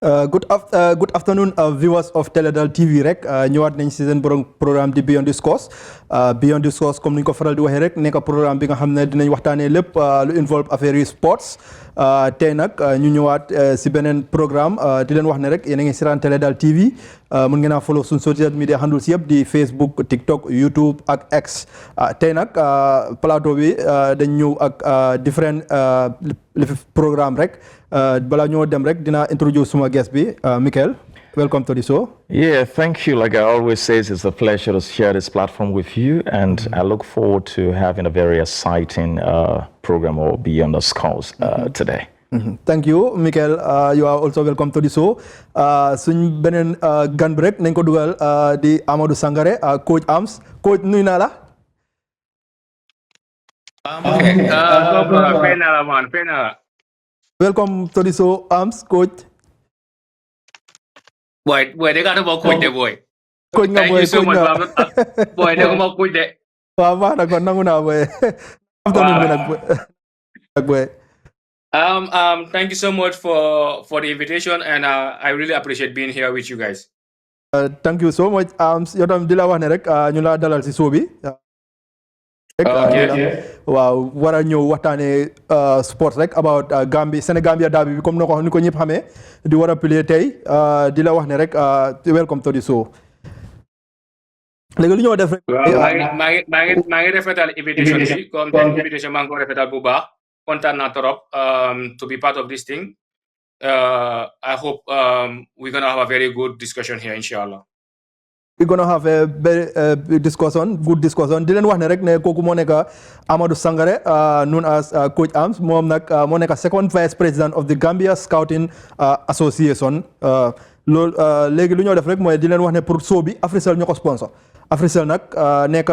Good afternoon, viewers of Teledal TV rek ñëwaat nañ si seen borom programme di Beyond Discourse Beyond Discourse comme ni ñu ko faral di waxee rek nekk programme bi nga xam ne dinañ waxtaanee lépp lu involve affaire yi sports tey nag ñu ñëwaat si beneen programme di leen wax ne rek yéen a ngi seetaan Teledal TV mun ngeen a follow suñ social media handles yëpp di Facebook TikTok YouTube ak X tey nag plateau bi dañ ñëw ak different programme rek balaa ñoo dem rek dina introduce suma guest bi Mikel. Welcome to the show. Yeah, thank you. Like I always say, it's a pleasure to share this platform with you, and I look forward to having a very exciting program or Beyond the Scores today. Thank you, Mikel. You are also welcome to the show. Suñ beneen gan bi rek nañ ko dugal di Amadou Sangare coach AMS coach nuyu naa la. Welcome to the show, AMS coach. Boy, they got about coach the boy. Coach nga Thank boy, you so coach much, nga. Baba. Boy, they got about coach the. Baba na ko nangu na boy. Afternoon bi nag boy. Thank you so much for the invitation, and I really appreciate being here with you guys. Thank you so much. Yow tam di la wax ne rek ñu la dalal si show bi. waaw war a ñëw waxtaanee sport rek about Gambie Sénégambia derby bi comme ni ko ñëpp xamee di war a play tey di la wax ne rek welcome to the show. léegi lu ñoo def rek. maa ngi rafetal invitation bi comme ten invitation maa ngi ko rafetal bu baax kontaan naa trop to be part of this thing. I hope we're gonna have a very good discussion here, inshallah. We're gonna have a very good discussion. Di leen wax ne rek ne kooku moo nekk Amadou Sangare known as Coach AMS moom nag moo nekk second vice president of the Gambia Scouting Association. loolu léegi lu ñoo def rek mooy di leen wax ne pour show bi Africell ñoo ko sponsor. Africell nag nekk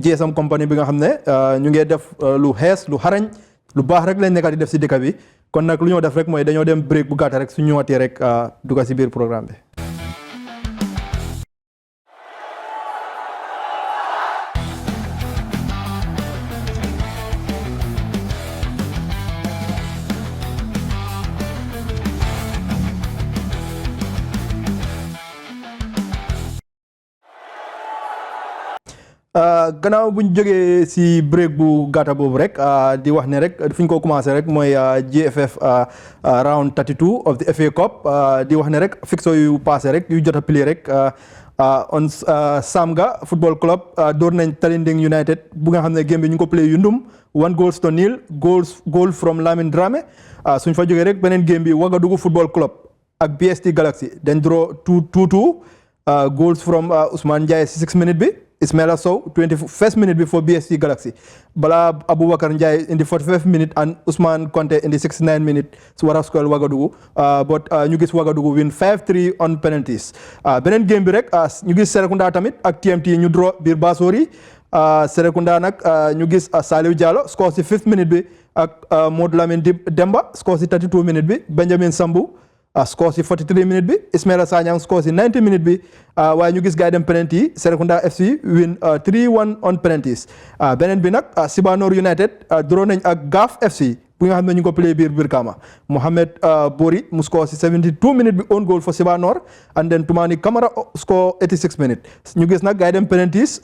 GSM company bi nga xam ne ñu ngi def lu xees lu xarañ lu baax rek lañ nekk di def si dëkk bi kon nag lu ñoo def rek mooy dañoo dem break bu gàtt rek su ñëwaatee rek dugg si biir programme bi. gannaaw bu ñu jógee si break bu gàtta boobu rek di wax ne rek fi ñu ko commencé rek mooy GFF round 32 of the FA Cup di wax ne rek fixo yu passé rek yu jot a play rek on Samga Football Club door nañ Talinding United bu nga xam ne game bi ñu ngi ko play yu ndum 1-0 goal from Lamine Dramé suñ fa jógee rek beneen game bi Ouagadougou Football Club ak BST Galaxy dañ draw 2-2 goals from Ousmane Ndiaye si 6 minutes bi Ismaila Sow 21st minute before BSC Galaxy bala Aboubacar Ndiaye in the 45th minute and Ousmane Conte in the 69th minute su war a score Ouagadougou but ñu gis Ouagadougou win 5-3 on penalties beneen game bi rek ñu gis Serekunda tamit ak TMT ñu draw biir Bassori Serekunda nag ñu gis Saliou Diallo score si 5th minute bi ak Modou Lamine Demba score si 32 minute bi Benjamin Sambou score si 43 minutes bi Ismaila Sanyang score si 90 minutes bi waaye ñu gis gars yi dem penalty yi Serekunda FC win 3-1 on penalties beneen bi nag Sibanor United draw nañ ak Gaf FC bu nga xam ne ñu ngi ko play biir Brikama Mohamed Bori mu score si 72 minutes bi own goal for Sibanor and then Toumani Camara score 86 minutes ñu gis nag gars yi dem penalties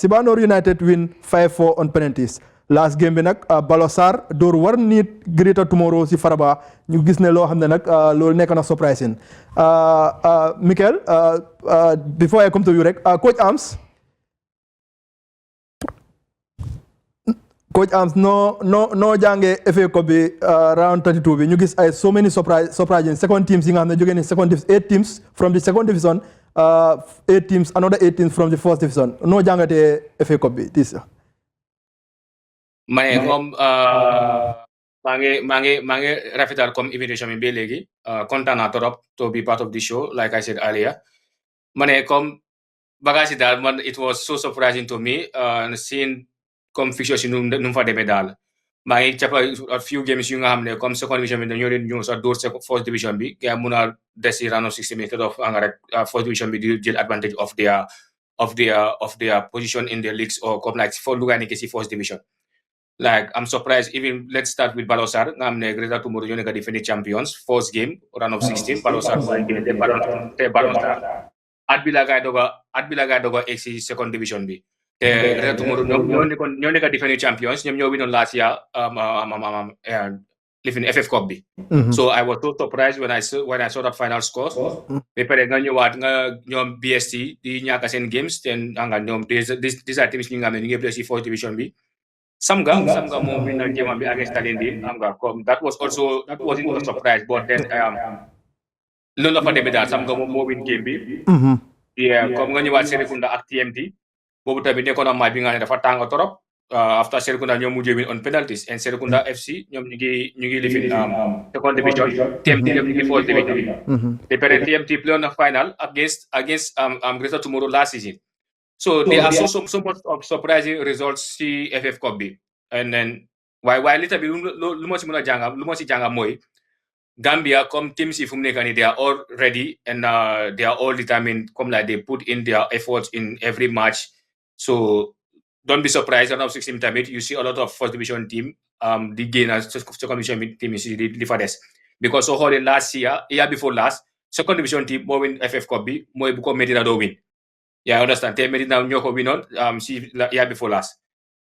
Sibanor United win 5-4 on penalties last game bi nag Balosar door war nit Greater Tomorrow si Faraba ñu gis ne loo xam ne nag loolu nekk na surprising Mikel before I come to you rek Coach AMS noo jàngee FA Cup bi round 32 bi ñu gis ay so many surprising second teams yi nga xam ne jógee ne second division 8 teams from the second division 8 teams another 8 teams from the first division noo jàngatee FA Cup bi this ma ne comme maa ngi rafetal comme invitation bi ba léegi kontaan naa trop to be part of the show like I said earlier ma ne comme bagage daal man it was so surprising to me seeing comme fixture si nu mu fa demee daal maa ngi cappa a few games yu nga xam ne comme second division bi dañoo leen ñëw sax door first division bi ga mun a des si round of 16 instead of nga rek first division bi di jël advantage of their position in the leagues or comme like for lu nga nekk si first division Like, I'm surprised. Even let's start with Balosar. I'm Greta tomorrow. You're gonna defend champions. First game, round of 16. Balosar game. Balosar. At Bilaga Doga AC second division B. The Greta tomorrow. You're gonna defend champions. You're win on last year. Living FF Cup B. So I was so surprised when I saw that final scores. Pepere nga ñëwaat nga ñoom BST di ñàkk seen games. Then nga ñoom these are teams ñi nga xam ne ñu ngi play si fourth division B. Samga moom win na game bi against Talindi. That wasn't a surprise, but then loolu la fa demee daal Samga moom moo win game bi. Comme nga ñëwaat Serekunda ak TMT boobu tamit nekkoon na match bi nga ne dafa tàng torop. After Serekunda ñoom mujjee win on penalties and Serekunda FC ñoom ñu ngi live second division. TMT ñoom ñu ngi fourth division. They played TMT play on the final against Greater Tomorrow last season. So there are so much of surprising results ci FF Cup bi. And then waaye little bi lu ma si mën a jànga lu ma si jànga mooy Gambia comme teams yi fu mu nekk nii they are all ready and they are all determined comme like they put in their efforts in every match. So don't be surprised round of 16 tamit you see a lot of first division team di gain second division team yi di fa des because soo xoolee last year before last second division team moo win FF Cup bi mooy bu ko Medina doo win. Yeah, I understand. Medina ñoo ko winoon year before last.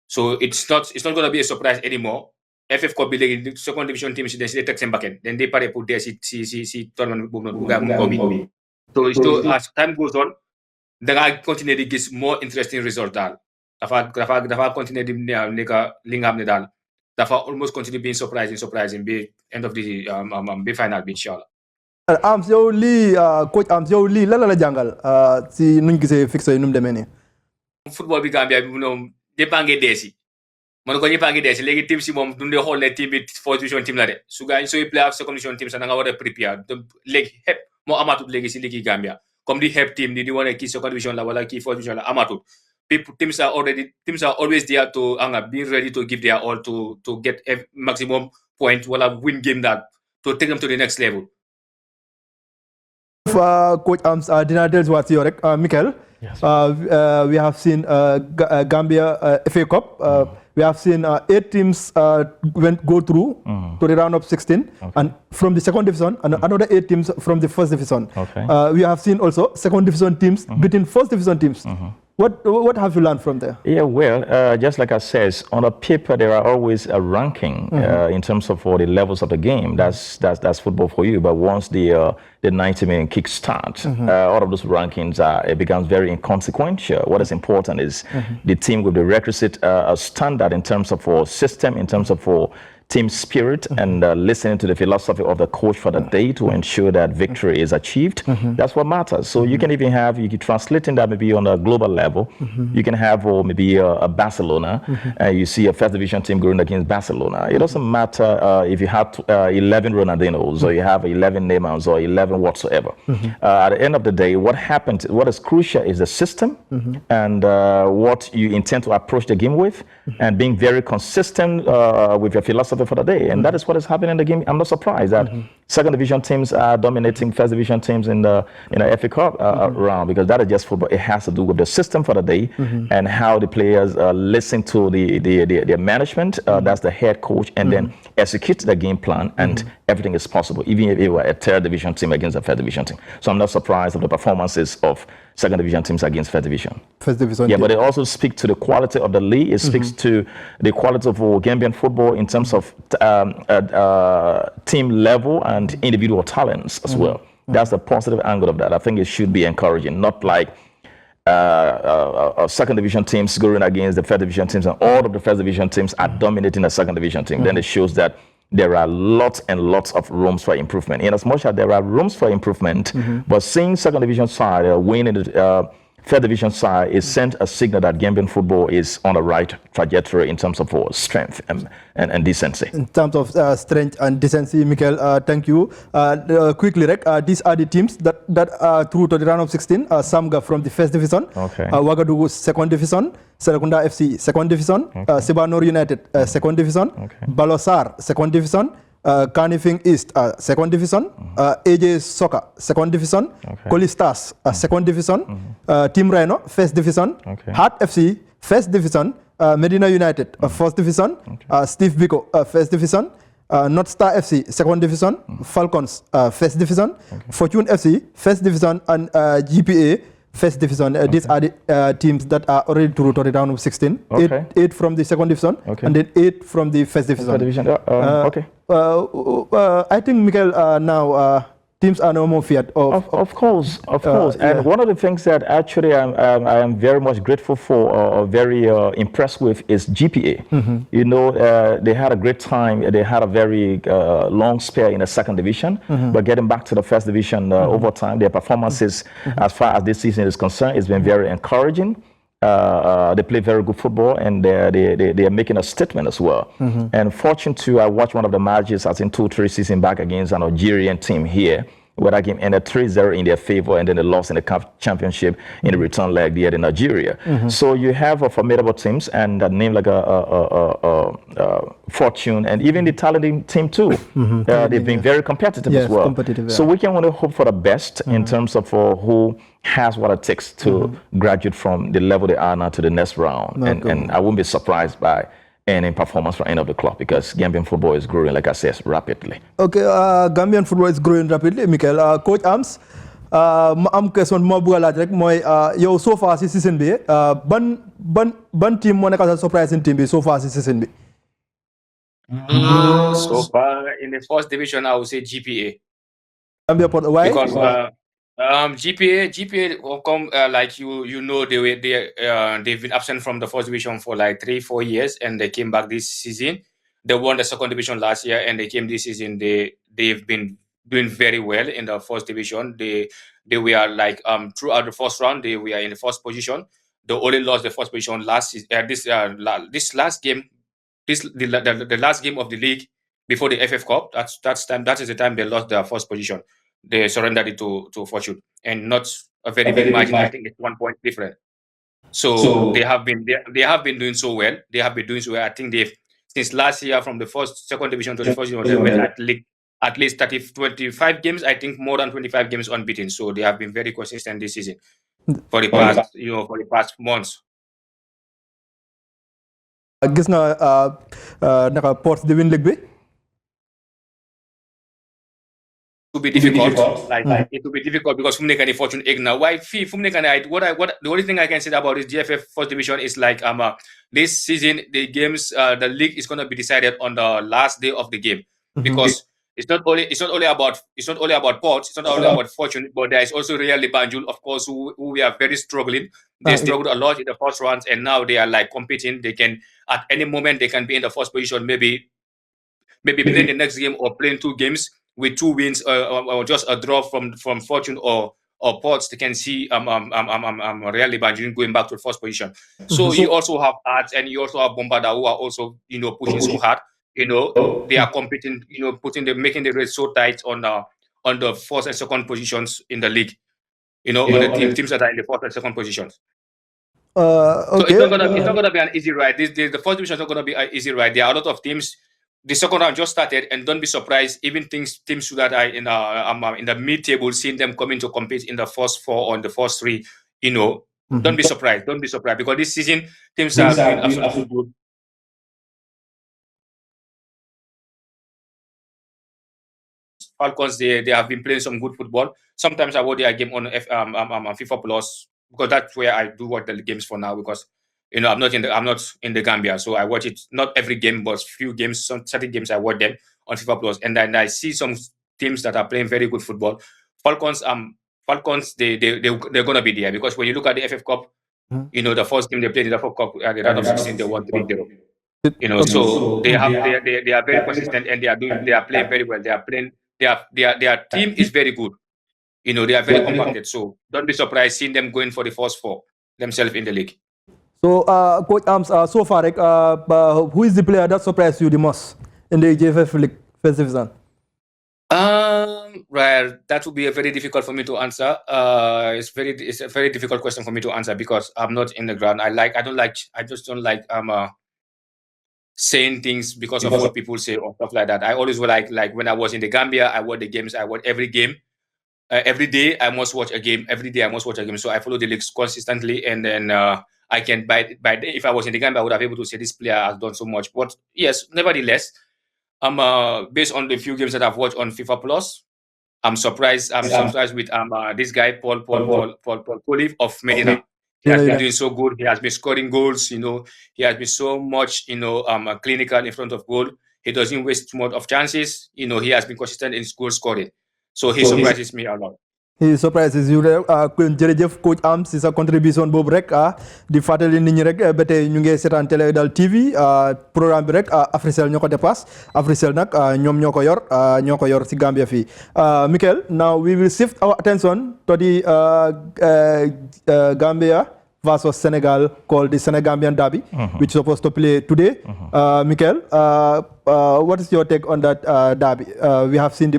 So it's not going to be a surprise anymore. FF Cup bi léegi second division team si dañ teg seen bakkan then they pare pour dee si tournament boobu noonu bu ko bi. So as time goes on da nga continuer di gis more interesting result daal. dafa continuer di nekk li nga xam ne daal dafa almost continue being surprising bi end of the bi final bi inshallah. Arms yow lii coach Arms yow lii lan la jàngal si nuñ gisee fixé yi nu mu demee nii. Football bi Gambia bi moom ñëpp a ngi dee si man ko ñëpp a ngi dee si léegi team si moom duñ dee xool ne team bi fourth division team la de su gaa yi sooy play ak second division team sax da nga war a prepare léegi xepp moo amaatut léegi si liggéey Gambia comme di xepp team di wane kii second division la wala kii fourth division la amaatut. Teams are always there to be ready to give their all to get a maximum point wala win game that to take them to the next level. Coach Arms dina dellusiwaat si yow rek Mikel. Yes. We have seen Gambia FA Cup. We have seen 8 teams go through to the round of 16, and from the second division, and another 8 teams from the first division. We have seen also second division teams beating first division teams. What have you learned from there? Yeah, well, just like I said, on the paper there are always a ranking in terms of the levels of the game. That's football for you. But once the 90-minute kick starts, all of those rankings it becomes very inconsequential. What is important is the team with the requisite standard in terms of system, in terms of team spirit, and listening to the philosophy of the coach for the day to ensure that victory is achieved. That's what matters. So you can even have, you can translate in that maybe on a global level. You can have maybe a Barcelona, you see a first division team going against Barcelona. It doesn't matter if you have 11 Ronaldinos or you have 11 Neymars or 11 whatsoever. At the end of the day, what happens, what is crucial is the system and what you intend to approach the game with, and being very consistent with your philosophy for the day, and that is what is happening in the game. I'm not surprised that second division teams are dominating first division teams in the FA Cup round, because that is just football. It has to do with the system for the day and how the players listen to the management. That's the head coach, and then execute the game plan, and everything is possible, even if it were a third division team against a first division team. So I'm not surprised of the performances of second division teams against first division. First division. Yeah, but it also speaks to the quality of the league. It speaks to the quality of Gambian football in terms of team level and individual talents as well. That's the positive angle of that. I think it should be encouraging, not like second division teams going against the first division teams, and all of the first division teams are dominating the second division team. Then it shows that there are lots and lots of rooms for improvement. In as much as there are rooms for improvement, but seeing second division side winning the third division side is sent a signal that Gambian football is on the right trajectory in terms of strength and decency. In terms of strength and decency, Mikel, thank you. Quickly, Rek, these are the teams that are through to the round of 16. Samga from the first division, Ouagadougou second division, Serekunda FC second division, Sibanor United second division, Balosar second division, Kanifing East second division, AJ Soccer second division, Koli Stars second division, Team Rhino first division, Heart FC first division, Medina United, first division. Steve Biko, first division. North Star FC, second division. Falcons, first division. Fortune FC, first division, and GPA, first division. These are the teams that are already through to the round of 16. Okay. Eight from the second division, and then 8 from the first division. Okay. I think, Michael, now teams are no more feared. Of course. And one of the things that actually I am very much grateful for or very impressed with is GPA. You know, they had a great time. They had a very long spell in the second division, but getting back to the first division over time, their performances as far as this season is concerned, it's been very encouraging. They play very good football, and they are making a statement as well. And Fortune too, I watched one of the matches, I think 2-3 seasons back against an Algerian team here, where that game ended 3-0 in their favor, and then they lost in the CAF championship in the return leg there in Nigeria. So you have a formidable teams, and a name like Fortune, and even the talented team too. They've been very competitive as well. So we can only hope for the best in terms of who has what it takes to graduate from the level they are now to the next round. And I wouldn't be surprised by any performance from any of the club, because Gambian football is growing, like I said, rapidly. Okay, Gambian football is growing rapidly, Michael. Coach Ams, am question mo bëgg a laaj rek mooy yow so far si season bi ban team moo nekk sa surprising team bi so far si season bi? So far in the first division, I would say GPA. Why? Because GPA will come like you know they've been absent from the first division for like 3-4 years, and they came back this season. They won the second division last year, and they came this season. They've been doing very well in the first division. They were like throughout the first round they were in the first position. They only lost the first position last this last game. The last game of the league before the FF Cup. That is the time they lost their first position. They surrendered it to Fortune, and not a very big margin. I think it's 1 point different. So they have been doing so well. They have been doing so well. I think they've since last year from the second division to the first division, they went at least 25 games. I think more than 25 games unbeaten. So they have been very consistent this season for the past months. Gis nga naka Port di win league bi? To be difficult, it will be difficult because Fumnekani Fortune Egna. Why Fumnekani? The only thing I can say about this GFF first division is like this season the games the league is going to be decided on the last day of the game, because it's not only about Ports, it's not only about Fortune, but there is also Real Banjul, of course, who we are very struggling. They struggled a lot in the first rounds, and now they are like competing. They can at any moment they can be in the first position, maybe playing the next game or playing 2 games with 2 wins or just a draw from Fortune or Ports. They can see Real Banjul going back to the first position. So you also have Arts, and you also have Bombada, who are also pushing so hard. They are competing. Making the race so tight on the first and second positions in the league. The teams that are in the first and second positions. Okay. So it's not gonna be an easy ride. The first division is not gonna be an easy ride. There are a lot of teams. The second round just started, and don't be surprised. Even teams that are in the mid-table, seeing them coming to compete in the first 4 or in the first 3. Don't be surprised. Don't be surprised, because this season teams are doing absolutely good. Falcons, they have been playing some good football. Sometimes I watch their game on FIFA Plus, because that's where I do watch the games for now, because I'm not in the Gambia, so I watch it not every game, but few games. Some certain games I watch them on FIFA Plus, and then I see some teams that are playing very good football. Falcons, they're gonna be there, because when you look at the FF Cup, the first game they played in the FF Cup at the round of 16, they won 3-0. So they are very consistent, and they are playing very well. They are playing. Their team is very good. They are very compacted. So don't be surprised seeing them going for the first 4 themselves in the league. So, Coach Ams, so far, who is the player that surprised you the most in the JFF League first division? Right, that would be a very difficult for me to answer. It's a very difficult question for me to answer, because I'm not in the ground. I just don't like saying things because of what people say or stuff like that. I always like when I was in the Gambia, I watch the games. I watch every game. Every day I must watch a game. Every day I must watch a game. So I follow the leagues consistently, and then I can if I was in the Gambia, I would have been able to say this player has done so much. But yes, nevertheless, based on the few games that I've watched on FIFA Plus, I'm surprised. I'm surprised with this guy Paul Colif of Medina. He has been doing so good. He has been scoring goals. He has been so much clinical in front of goal. He doesn't waste too much of chances. He has been consistent in goal scoring. So he surprises me a lot. He surprises you rek jërëjëf coach am si sa contribution boobu rek di fàttali nit ñi rek ba tey ñu ngi seetaan Télé Dal TV programme bi rek Africell ñoo ko dépasse Africell nag ñoom ñoo ko yor si Gambia fii Mikel, now we will shift our attention to the Gambia versus Senegal, called the Senegambian Derby, which is supposed to play today. Mikel, what is your take on that derby? We have seen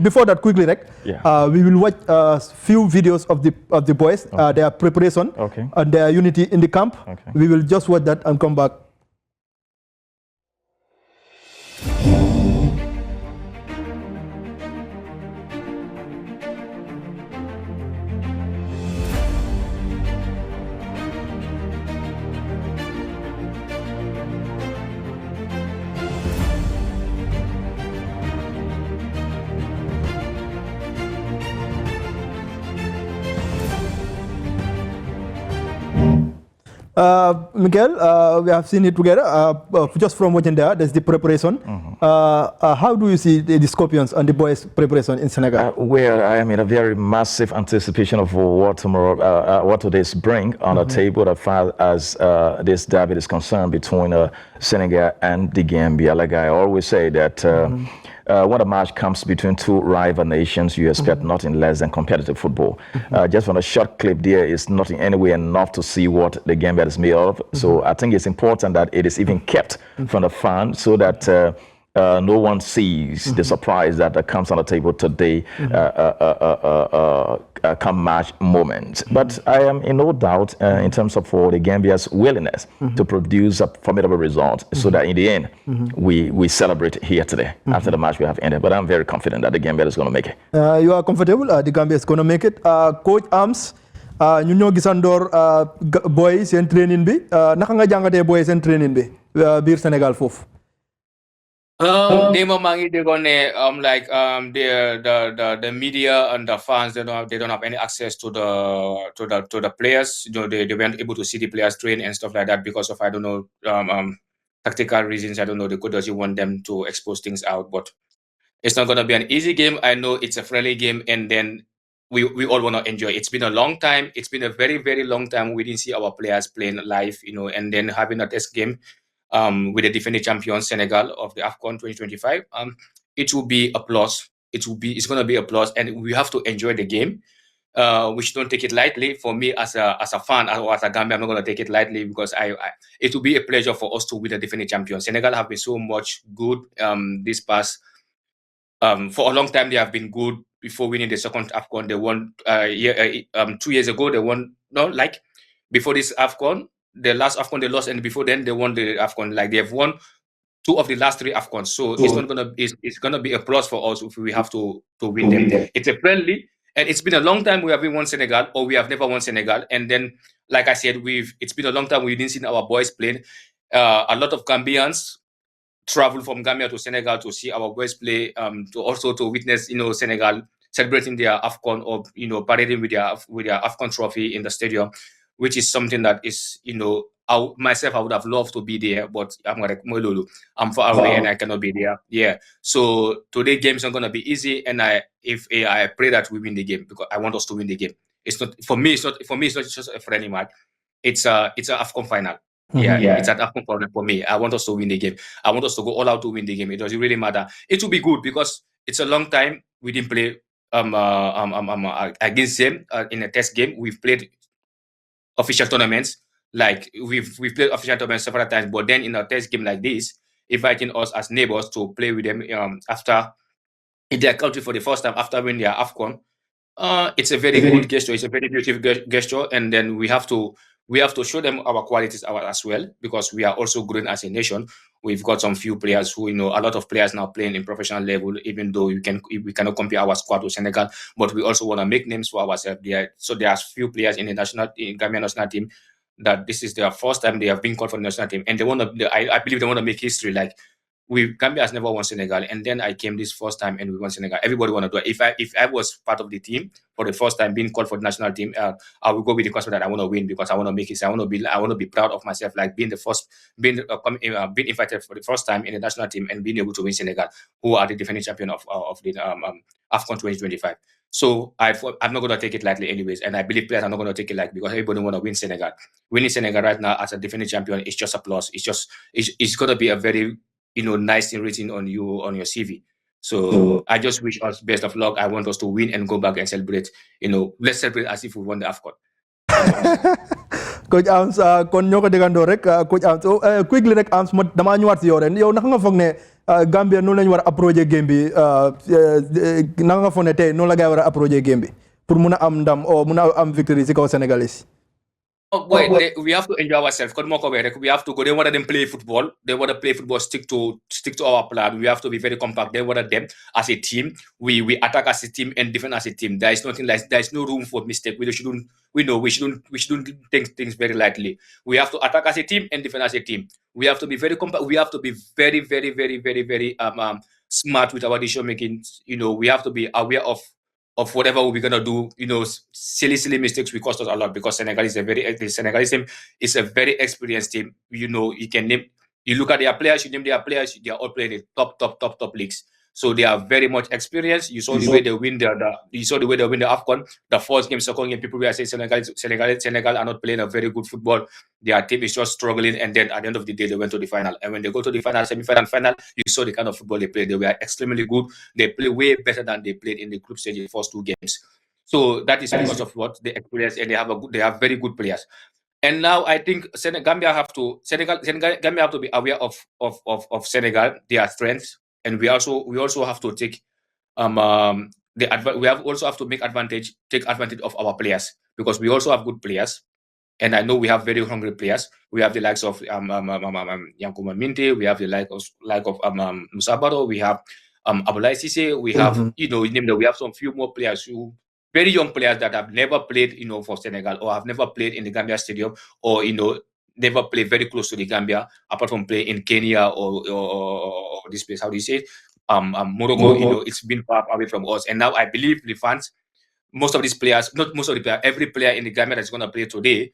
before that, quickly, we will watch a few videos of the boys, their preparation and their unity in the camp. We will just watch that and come back. Miguel, we have seen it together. Just from watching there's the preparation. How do you see the Scorpions and the boys' preparation in Senegal? Well, I am in a very massive anticipation of what today's bring on the table as far as this derby is concerned between Senegal and the Gambia. Like I always say that when a match comes between two rival nations, you expect nothing less than competitive football. Just from a short clip there is not in any way enough to see what the Gambia is made of. So I think it's important that it is even kept from the fans so that no one sees the surprise that comes on the table today come match moment. But I am in no doubt in terms of for the Gambia's willingness to produce a formidable result so that in the end we celebrate here today after the match we have ended. But I'm very confident that the Gambia is going to make it. You are comfortable? The Gambia is going to make it. Coach Arms, ñu ñoo gisandoor boy seen training bi naka nga jàngatee boy seen training bi biir Sénégal foofu. Demo mangi they gonna the media and the fans they don't have any access to the players. They weren't able to see the players train and stuff like that because of tactical reasons. I don't know, the coach doesn't want them to expose things out, but it's not gonna be an easy game. I know it's a friendly game, and then we all wanna enjoy. It's been a long time. It's been a very, very long time we didn't see our players playing live, and then having a test game with the defending champion Senegal of the AFCON 2025. It will be a plus. It's going to be a plus, and we have to enjoy the game. We don't take it lightly. For me, as a fan or as a Gambia, I'm not going to take it lightly because it will be a pleasure for us to win the defending champion. Senegal have been so much good this past. For a long time, they have been good. Before winning the second AFCON, they won 2 years ago. They won before this AFCON. The last AFCON they lost, and before then they won the AFCON. Like they have won 2 of the last 3 AFCONs. So it's gonna be a plus for us if we have to win them. It's a friendly, and it's been a long time we haven't won Senegal, or we have never won Senegal. And then, like I said, it's been a long time we didn't see our boys playing. A lot of Gambians travel from Gambia to Senegal to see our boys play, to witness Senegal celebrating their AFCON, or parading with their AFCON trophy in the stadium, which is something that is I would have loved to be there, but I'm far away and I cannot be there. Yeah. So today's game is not gonna be easy, and I pray that we win the game because I want us to win the game. It's not just a friendly match. It's a AFCON final. It's an AFCON final for me. I want us to win the game. I want us to go all out to win the game. It doesn't really matter. It will be good because it's a long time we didn't play against them in a test game. We've played official tournaments. Like we've played official tournaments several times, but then in a test game like this, inviting us as neighbors to play with them after in their country for the first time after winning their AFCON, it's a very good gesture. It's a very beautiful gesture, and then we have to show them our qualities as well, because we are also growing as a nation. We've got some few players who, a lot of players now playing in professional level, even though we cannot compare our squad to Senegal, but we also want to make names for ourselves. So there are few players in the Gambia national team that this is their first time they have been called for the national team, and they want to. I believe they want to make history. Like Gambia has never won Senegal, and then I came this first time and we won Senegal. Everybody want to do it. If I was part of the team for the first time being called for the national team, I will go with the concept that I want to win because I want to make it. I want to be proud of myself, like being the first, being invited for the first time in the national team and being able to win Senegal, who are the defending champion of the AFCON 2025. So I'm not going to take it lightly, anyways, and I believe players are not going to take it lightly because everybody want to win Senegal. Winning Senegal right now as a defending champion is just applause. It's going to be a very nice thing written on your CV. So I just wish us best of luck. I want us to win and go back and celebrate. Let's celebrate as if we won the AFCON. Coach Arms kon ñoo ko déggandoo rek Coach Arms quickly rek Arms ma damaa ñëwaat si yow ren yow naka nga foog ne Gambia noonu la ñu war a approcher game bi naka nga foog ne tey noonu la gaa war a approcher game bi pour mun a am ndam o mun a am victory si kaw Sénégalais. We have to enjoy ourselves. We have to go. They want them play football. They want to play football. Stick to our plan. We have to be very compact. They want them as a team. We attack as a team and defend as a team. There is nothing like. There is no room for mistake. We shouldn't take things very lightly. We have to attack as a team and defend as a team. We have to be very compact. We have to be very, very, very, very, very smart with our decision making. We have to be aware of whatever we're gonna do. Silly mistakes will cost us a lot because the Senegalese team is a very experienced team. You look at their players, you name their players, they are all playing in top leagues. So they are very much experienced. You saw the way they win the AFCON, the first game, second game. People were saying Senegal are not playing a very good football. Their team is just struggling, and then at the end of the day, they went to the final. And when they go to the final, semi-final, and final, you saw the kind of football they played. They were extremely good. They play way better than they played in the group stage in the first two games. So that is because of what they experience, and they have very good players. And now I think Gambia have to be aware of Senegal, their strengths. And we also have to take also have to take advantage of our players because we also have good players, and I know we have very hungry players. We have the likes of Yankuba Minte, we have the like of Musa Barrow, we have Abdoulaye Cissé, we have we have some few more players who very young players that have never played for Senegal or have never played in the Gambia Stadium or never play very close to the Gambia, apart from play in Kenya or this place. How do you say it? Morocco. It's been far away from us. And now I believe the fans, every player in the Gambia that's going to play today,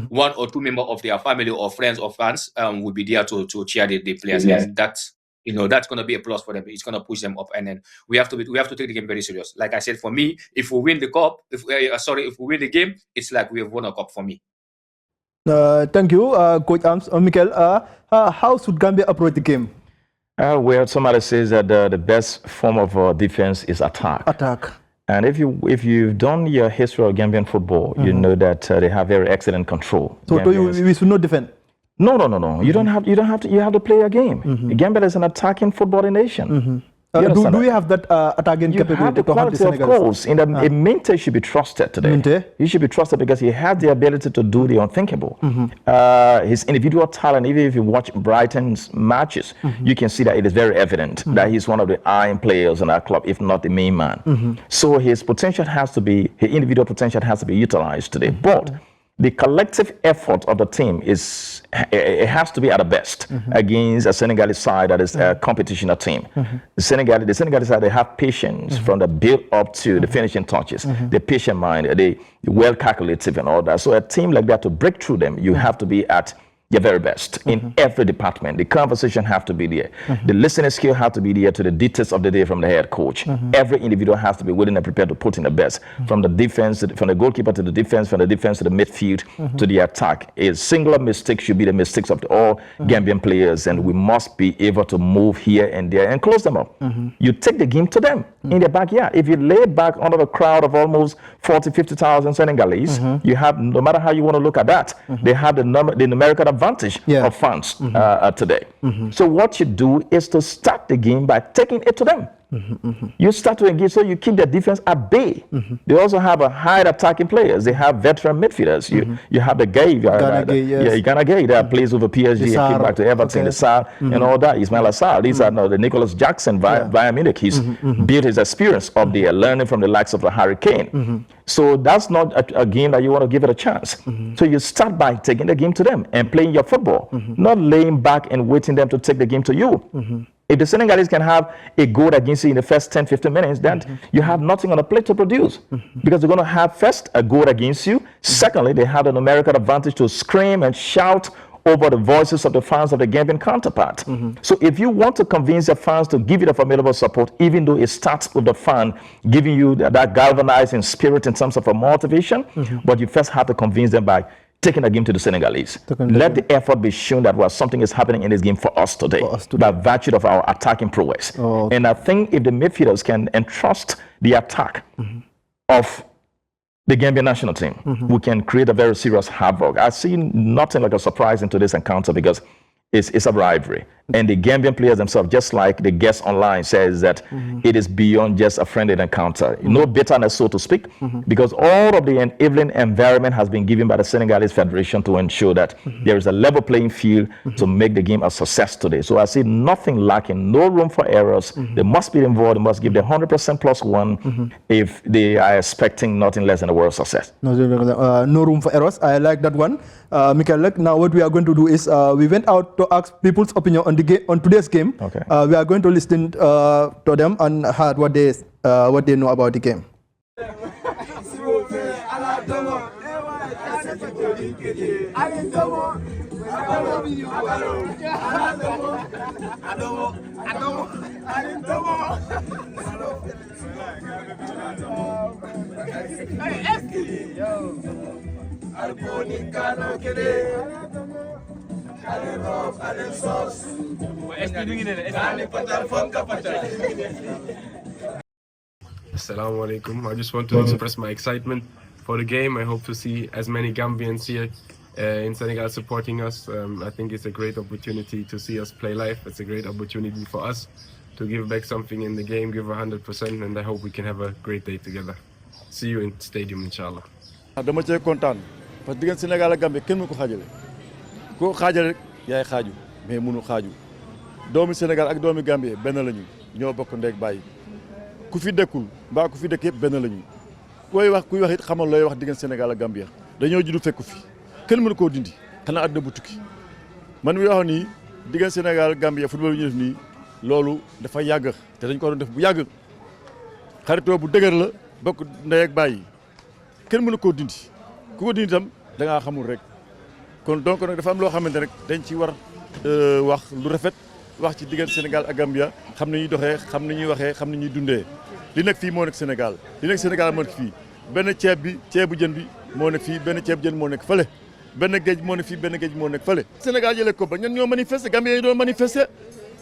one or two members of their family or friends or fans will be there to cheer the players. Yeah. And that's going to be a plus for them. It's going to push them up, and then we have to take the game very serious. Like I said, for me, if we win the cup, if we win the game, it's like we have won a cup for me. Thank you, Coach Arms. Mikel, how should Gambia approach the game? Well, somebody says that the best form of defense is attack. And if you've done your history of Gambian football, you know that they have very excellent control. So we should not defend. No. You don't have to. You have to play a game. Gambia is an attacking footballing nation. Do we have that attacking capability? You have the quality, of course. Minte should be trusted today. Minte? He should be trusted because he has the ability to do the unthinkable. His individual talent, even if you watch Brighton's matches, you can see that it is very evident that he's one of the iron players in our club, if not the main man. So his individual potential has to be utilized today. But the collective effort of the team it has to be at the best against a Senegalese side that is a competition team. The Senegalese side, they have patience from the build up to the finishing touches. The patient mind, they well calculative and all that. So a team like that, to break through them, you have to be at your very best in every department. The conversation have to be there. The listening skill have to be there to the details of the day from the head coach. Every individual has to be willing and prepared to put in the best. From the defense, from the goalkeeper to the defense, from the defense to the midfield to the attack. A singular mistake should be the mistakes of all Gambian players, and we must be able to move here and there and close them up. You take the game to them in their backyard. If you lay back under a crowd of almost 40,000-50,000 Senegalese, you have, no matter how you want to look at that, they have the numerical advantage of fans today. So what you do is to start the game by taking it to them. You start to engage, so you keep the defense at bay. They also have a high attacking players. They have veteran midfielders. You have the Gay, Gana Gay that plays over PSG and came back to Everton, the Sarr, and all that. Ismail Assar. These are the Nicholas Jackson via Munich. He's built his experience up there, learning from the likes of the Hurricane. So that's not a game that you want to give it a chance. So you start by taking the game to them and playing your football, not laying back and waiting them to take the game to you. If the Senegalese can have a goal against you in the first 10, 15 minutes, then you have nothing on the plate to produce. Because they're going to have first a goal against you. Secondly, they have the numerical advantage to scream and shout over the voices of the fans of the Gambian counterpart. So if you want to convince the fans to give you the formidable support, even though it starts with the fan giving you that galvanizing spirit in terms of a motivation, but you first have to convince them by taking the game to the Senegalese. Let the effort be shown that something is happening in this game for us today, by virtue of our attacking prowess. And I think if the midfielders can entrust the attack of the Gambian national team, we can create a very serious havoc. I see nothing like a surprise into this encounter because it's a rivalry. And the Gambian players themselves, just like the guest online says, that it is beyond just a friendly encounter. No bitterness, so to speak, because all of the enabling environment has been given by the Senegalese Federation to ensure that there is a level playing field to make the game a success today. So I see nothing lacking, no room for errors. They must be involved, they must give the 100% plus one if they are expecting nothing less than a world success. No room for errors. I like that one. Michael, now what we are going to do is we went out to ask people's opinion on on today's game. We are going to listen to them and hear what they know about the game. Assalamu alaikum. I just want to express my excitement for the game. I hope to see as many Gambians here in Senegal supporting us. I think it's a great opportunity to see us play live. It's a great opportunity for us to give back something in the game, give 100%, and I hope we can have a great day together. See you in stadium, inshallah. dama cee kontaan parce que diggante Sénégal ak Gambie kenn mënu ko xaajale koo xaajale rek yaay xaaju mais mënu xaaju doomi Sénégal ak doomi Gambie benn lañu ñoo bokk ndeeg bàyyi ku fi dëkkul mbaa ku fi dëkk yëpp benn lañu kuy wax it xamal looy wax diggante Sénégal ak Gambie dañoo juddu fekku fi kenn mënu koo dindi xanaa àdduna bu tukki man mi wax nii diggante Sénégal ak Gambie football bi ñu def nii loolu dafa yàgg te dañ ko doon def bu yàgg xaritoo bu dëgër la bokk ndey ak bàyyi kenn mënu koo dindi ku ko dindi tam da ngaa xamul rek kon donc nag dafa am loo xamante rek dañ ci war wax lu rafet wax ci diggante Sénégal ak Gambia xam ni ñuy doxee xam ni ñuy waxee xam ni ñuy dundee li nekk fii moo nekk Sénégal li nekk Sénégal moo nekk fii benn ceebu jën bi moo nekk fii benn ceebu jën moo nekk fële benn géej moo nekk fii benn géej moo nekk fële. Sénégal jëlee ko ba ñan ñoo manifester Gambien yi doon manifester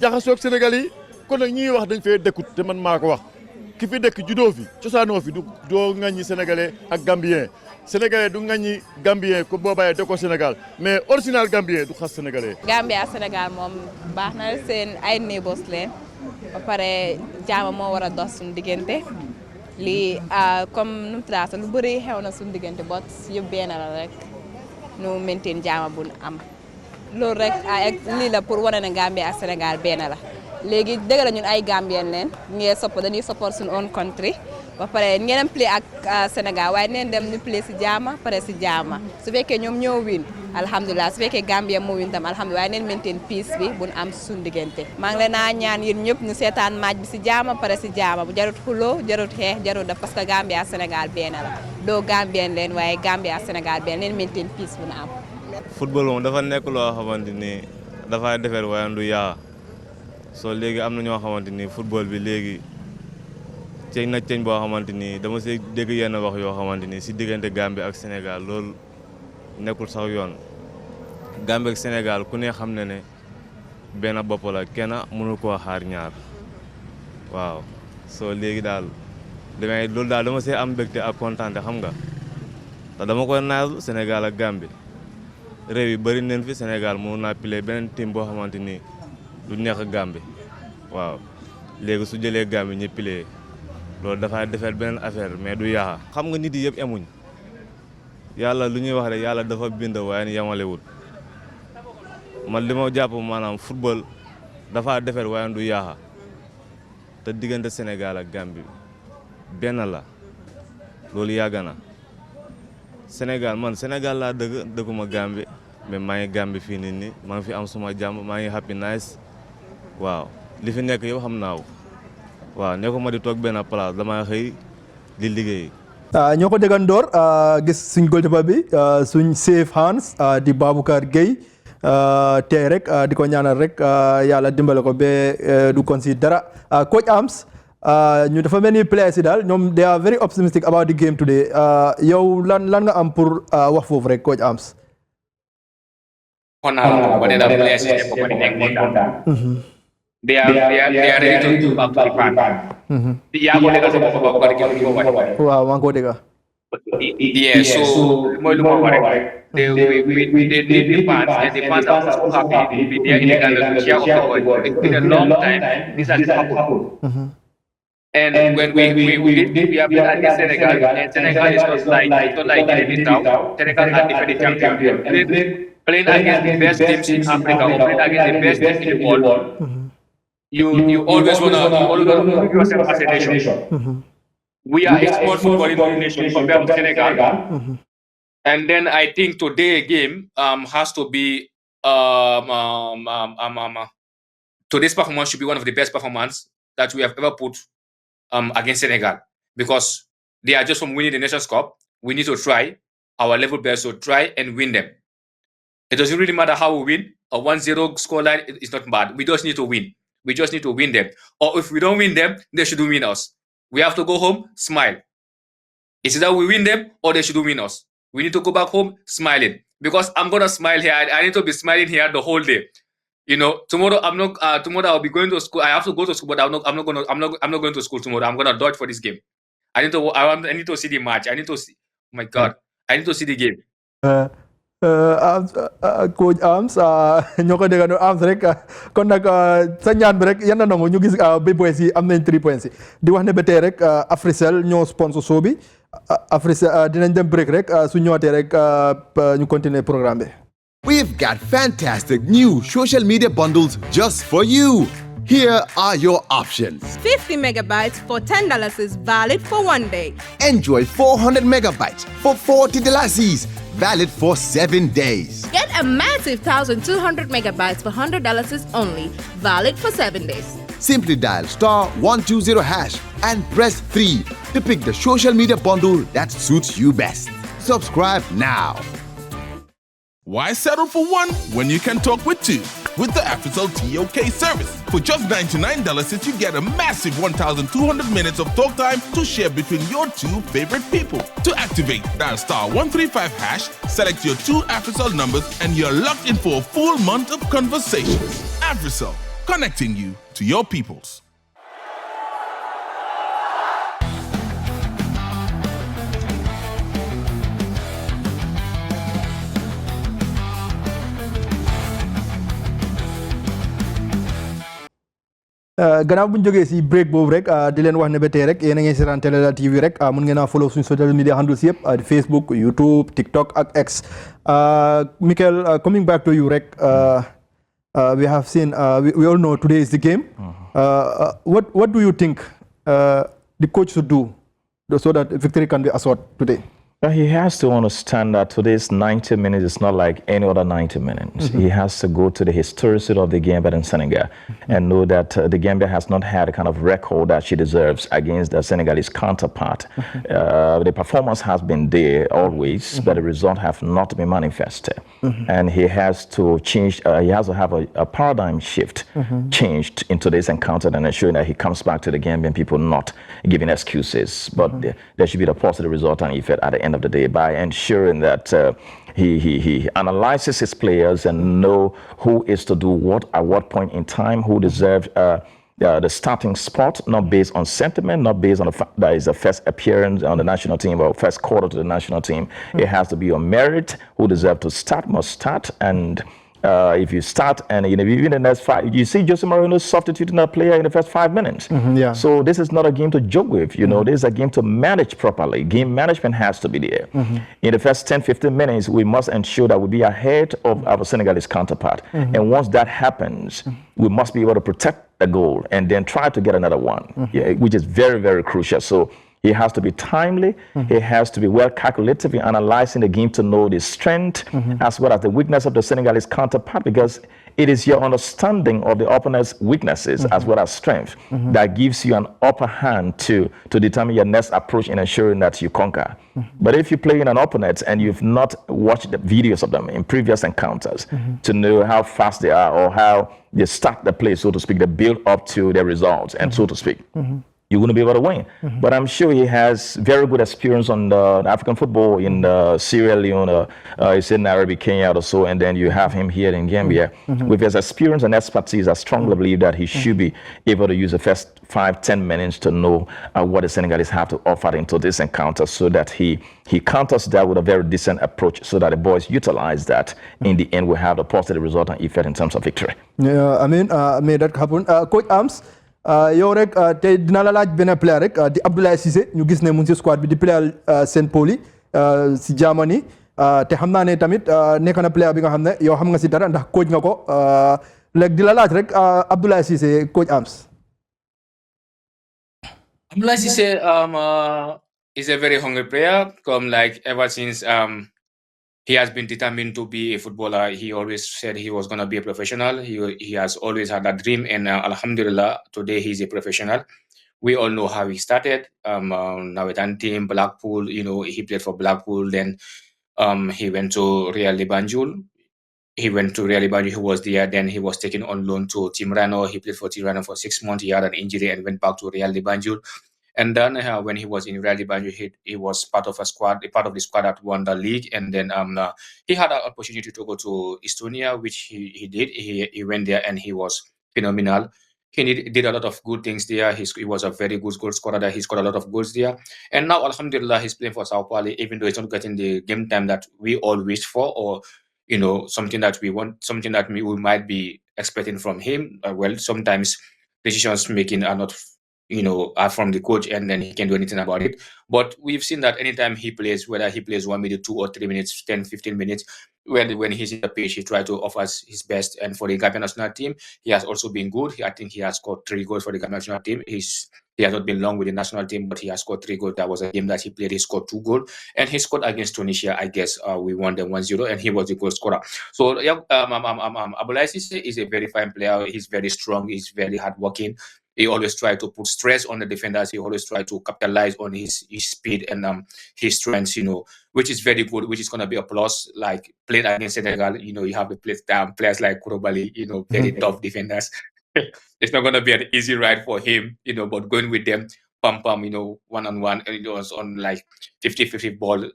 jaxasoo ak Sénégal yi kon nag ñuy wax dañ fee dëkkut te man maa ko wax ki fi dëkk juddoo fi cosaanoo fi du doo ŋaññi sénégalais ak Gambien sénégalais du ŋaññi Gambien ko boobaayee da ko Sénégal mais original Gambien du xas sénégalais. Gambia Sénégal moom baax na seen ay neighbors leen ba pare jaama moo war a dox suñu diggante lii comme nu mu trace lu bëri xew na suñu diggante bot yëpp benn la rek nu maintain jaama bu am loolu rek ak lii la pour wane ne Gambia ak Sénégal benn la léegi dëgg la ñun ay Gambien leen dañuy support suñu own country ba pare ngeen play ak Sénégal waaye neen dem ñu play si jaama pare si jaama su fekkee ñoom ñoo win alhamdulilah su fekkee Gambia moo win tam alhamdulilah waaye neen maintain peace bi bu am suñu diggante maa ngi leen a ñaan yéen ñëpp ñu seetaan match bi si jaama pare si jaama bu jarut xuloo jarut xeex jarut def parce que Gambia Sénégal benn la doo Gambien leen waaye Gambia Sénégal benn neen maintain peace bu am. football moom dafa nekk loo xamante ni dafay defar waaye du yaa soo léegi am na ñoo xamante ni football bi léegi ceeñ na ceeñ boo xamante ni dama see dégg yenn wax yoo xamante ni si diggante Gambie ak Sénégal loolu nekkul sax yoon Gambie ak Sénégal ku ne xam ne ne benn bopp la kenn mënu koo xaar ñaar waaw soo léegi daal loolu daal dama see am mbégte ak kontaante xam nga te dama koy naaru Sénégal ak Gambie réew yi bëri neen fi Sénégal mënu naa pile beneen team boo xamante ni du neex Gambie waaw léegi su jëlee Gambie ñu pile loolu dafay defar beneen affaire mais du yaaxa xam nga nit yi yëpp emuñ yàlla lu ñuy wax rek yàlla dafa bind waaye yamalewul man li ma jàpp maanaam football dafa defar waaye du yaaxa te diggante Sénégal ak Gambie benn la loolu yàgg na Sénégal man Sénégal laa dëkkuma Gambie mais maa ngi Gambie fii nii maa ngi fi am suma jàmm maa ngi happy nice waaw li fi nekk yëpp xam naa ko waaw nekkuma di toog benn place dama xëy di liggéey. ñoo ko déggandoor gis suñ goalkeeper bi suñ safe hands di Baboucarr Gueye tey rek di ko ñaanal rek yàlla dimbale ko ba du concede dara coach Arms ñu dafa mel ni players yi daal ñoom they are very optimistic about the game today yow lan nga am pour wax foofu rek coach Arms. on a but then the players is they are ready to back to the fan. Yeah, go dega sama ko ba game ko wari. Waaw maa ngi ko dega. Yeah, so mooy lu ma wax rek. The fans and the fans are so happy with their illegal share of the world. It's been a long time. This has happened. And when we have been at Senegal, and Senegal is not like getting it out. Senegal had defended champion. Playing against the best teams in Africa or playing against the best teams in the world, you always want to put yourself as a nation. We are a small footballing nation compared to Senegal. And then I think today's game has to be today's performance should be one of the best performances that we have ever put against Senegal, because they are just from winning the Nations Cup. We need to try our level best to try and win them. It doesn't really matter how we win. A 1-0 scoreline is not bad. We just need to win. We just need to win them. Or if we don't win them, they should win us. We have to go home, smile. It's either we win them or they should win us. We need to go back home smiling, because I'm gonna smile here. I need to be smiling here the whole day. You know, tomorrow I'm not. Tomorrow I'll be going to school. I have to go to school, but I'm not going to school tomorrow. I'm gonna dodge for this game. I need to see the match. I need to see. Oh my God! I need to see the game. Coach Arms ñoo ko déggandoo Arms rek kon nag sa ñaan bi rek yan na nangu ñu gis Big Boys yi am nañ 3 points yi di wax ne ba tey rek Africell ñoo sponsor show bi Africell dinañ dem break rek su ñëwaatee rek ñu continuer programme bi. We've got fantastic new social media bundles just for you. Here are your options. 50 megabytes for $10 is valid for 1 day. Enjoy 400 megabytes for $40, valid for 7 days. Get a massive 1,200 megabytes for $100 is only, valid for 7 days. Simply dial *120# and press 3 to pick the social media bundle that suits you best. Subscribe now. Why settle for one when you can talk with two? With the Africell TOK service. For just $99, you get a massive 1,200 minutes of talk time to share between your two favorite people. To activate, dial *135#, select your 2 Africell numbers, and you're locked in for a full month of conversations. Africell, connecting you to your peoples. gannaaw bu ñu jógee si break boobu rek di leen wax ne ba tey rek yéen a ngi seetaan Téléla TV rek mun ngeen a follow suñu social media handles yëpp Facebook, YouTube, TikTok ak X. Mikel, coming back to you rek, we have seen we all know today is the game. What do you think the coach should do so that victory can be assured today? He has to understand that today's 90 minutes is not like any other 90 minutes. He has to go to the historicity of the Gambia and Senegal and know that the Gambia has not had the kind of record that she deserves against the Senegalese counterpart. The performance has been there always, but the result have not been manifested. And he has to change, he has to have a paradigm shift changed in today's encounter and ensuring that he comes back to the Gambian people not giving excuses, but there should be the positive result and effect at the end of the day by ensuring that he analyzes his players and know who is to do what at what point in time, who deserves the starting spot, not based on sentiment, not based on the fact that it's the first appearance on the national team or first quarter to the national team. It has to be on merit. Who deserves to start must start, and If you start and even in the next five, you see Jose Mourinho substituting a player in the first 5 minutes. Yeah. So this is not a game to joke with. You know, this is a game to manage properly. Game management has to be there. In the first 10, 15 minutes, we must ensure that we be ahead of our Senegalese counterpart. And once that happens, we must be able to protect the goal and then try to get another one, which is very, very crucial. So he has to be timely. He has to be well calculative in analyzing the game to know the strength as well as the weakness of the Senegalese counterpart, because it is your understanding of the opponent's weaknesses as well as strength that gives you an upper hand to determine your next approach in ensuring that you conquer. But if you play in an opponent and you've not watched the videos of them in previous encounters to know how fast they are or how they start the play, so to speak, they build up to their results, and so to speak, you're going to be able to win. But I'm sure he has very good experience on African football in Sierra Leone, he's in Nairobi, Kenya or so, and then you have him here in Gambia. With his experience and expertise, I strongly believe that he should be able to use the first 5-10 minutes to know what the Senegalese have to offer into this encounter, so that he counters that with a very decent approach, so that the boys utilize that. In the end, we have the positive result and effect in terms of victory. Yeah, I mean, may that happen. Coach Arms, yow rek tey dina la laaj benn player rek di Abdoulaye Cissé, ñu gis ne mu ngi si squad bi di player Saint Pauli si Germany, te xam naa ne tamit nekk na player bi nga xam ne yow xam nga si dara ndax coach nga ko, léegi di la laaj rek Abdoulaye Cissé, Coach Arms. Abdoulaye Cissé is a very hungry player. Come like ever since he has been determined to be a footballer. He always said he was going to be a professional. He has always had that dream, and Alhamdulillah, today he's a professional. We all know how he started. Nawetan team, Blackpool. You know, he played for Blackpool. Then he went to Real de Banjul. He was there. Then he was taken on loan to Timrano. He played for Timrano for 6 months. He had an injury and went back to Real de Banjul. And then when he was in Real de Banjul, he was part of the squad that won the league. And then he had an opportunity to go to Estonia, which he did. He went there and he was phenomenal. He did a lot of good things there. He was a very good goal scorer there. He scored a lot of goals there. And now, Alhamdulillah, he's playing for Sao Paulo, even though he's not getting the game time that we all wished for, or something that we want, something that we might be expecting from him. Well, sometimes decisions making are not are from the coach, and then he can't do anything about it. But we've seen that anytime he plays, whether he plays 1 minute, 2 or 3 minutes, 10, 15 minutes, when he's in the pitch, he tries to offer his best. And for the Gambian national team, he has also been good. I think he has scored 3 goals for the Gambian national team. He has not been long with the national team, but he has scored 3 goals. That was a game that he played. He scored 2 goals, and he scored against Tunisia. I guess we won them 1-0, and he was the goal scorer. So Abdoulaye Cissé is a very fine player. He's very strong. He's very hardworking. He always tried to put stress on the defenders. He always tried to capitalize on his speed and his strengths, which is very good, which is going to be a plus. Like playing against Senegal, you have the players like Koulibaly, very tough defenders. It's not going to be an easy ride for him, but going with them, pam, one-on-one, on like 50-50 ball,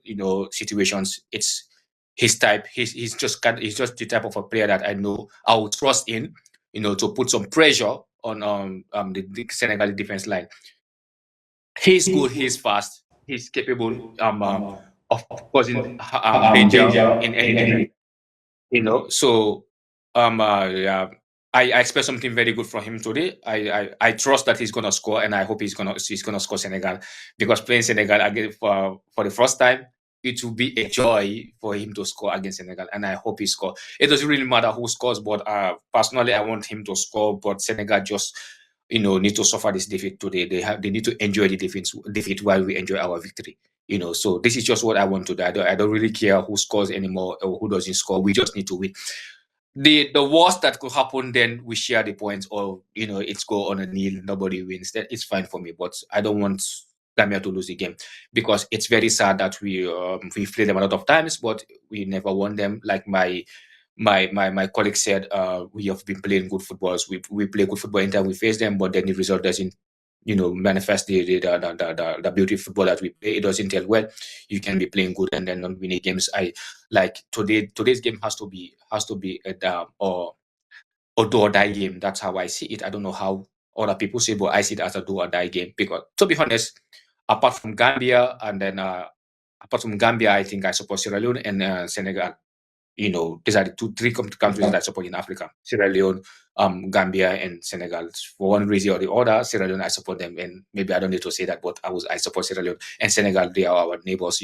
situations. It's his type. He's just the type of a player that I know I would trust in, to put some pressure on the Senegalese defense line. He's good. He's fast. He's capable of causing danger in anything. So I expect something very good from him today. I trust that he's gonna score, and I hope he's gonna score Senegal, because playing Senegal again for the first time, it will be a joy for him to score against Senegal, and I hope he scores. It doesn't really matter who scores, but personally, I want him to score. But Senegal just, need to suffer this defeat today. They need to enjoy the defeat while we enjoy our victory. So this is just what I want to do. I don't really care who scores anymore or who doesn't score. We just need to win. The worst that could happen, then we share the points, or it's go on a nil, nobody wins. That it's fine for me, but I don't want Gambia to lose the game, because it's very sad that we played them a lot of times, but we never won them. Like my colleague said, we have been playing good footballs. We play good football anytime we face them, but then the result doesn't manifest the beauty of football that we play. It doesn't tell well. You can be playing good and then not winning games. I like today's game has to be a do or die game. That's how I see it. I don't know how other people say, but I see it as a do or die game, because to be honest, apart from Gambia, I think I support Sierra Leone and Senegal. these are the three countries that I support in Africa: Sierra Leone, Gambia, and Senegal. For one reason or the other, Sierra Leone, I support them, and maybe I don't need to say that, but I support Sierra Leone and Senegal. They are our neighbors,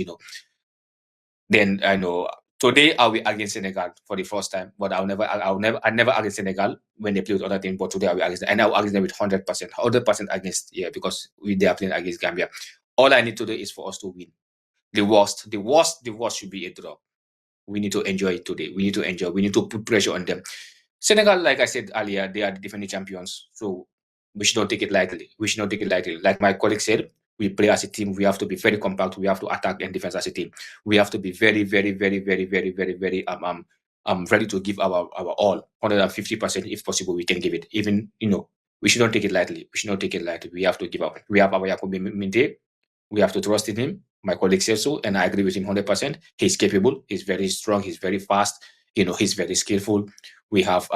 Then I know today I'll be against Senegal for the first time, but I never against Senegal when they play with other teams. But today I'll be against them, and I'll against them with 100% against, because they are playing against Gambia. All I need to do is for us to win. The worst should be a draw. We need to enjoy it today. We need to enjoy. We need to put pressure on them. Senegal, like I said earlier, they are the defending champions. So we should not take it lightly. Like my colleague said, we play as a team. We have to be very compact. We have to attack and defense as a team. We have to be very, very, very, very, very, very, very ready to give our all, 150% if possible. We can give it. Even we should not take it lightly. We have to give up. We have our Yakubu Minte. We have to trust in him. My colleague says so, and I agree with him 100%. He's capable. He's very strong. He's very fast. He's very skillful. We have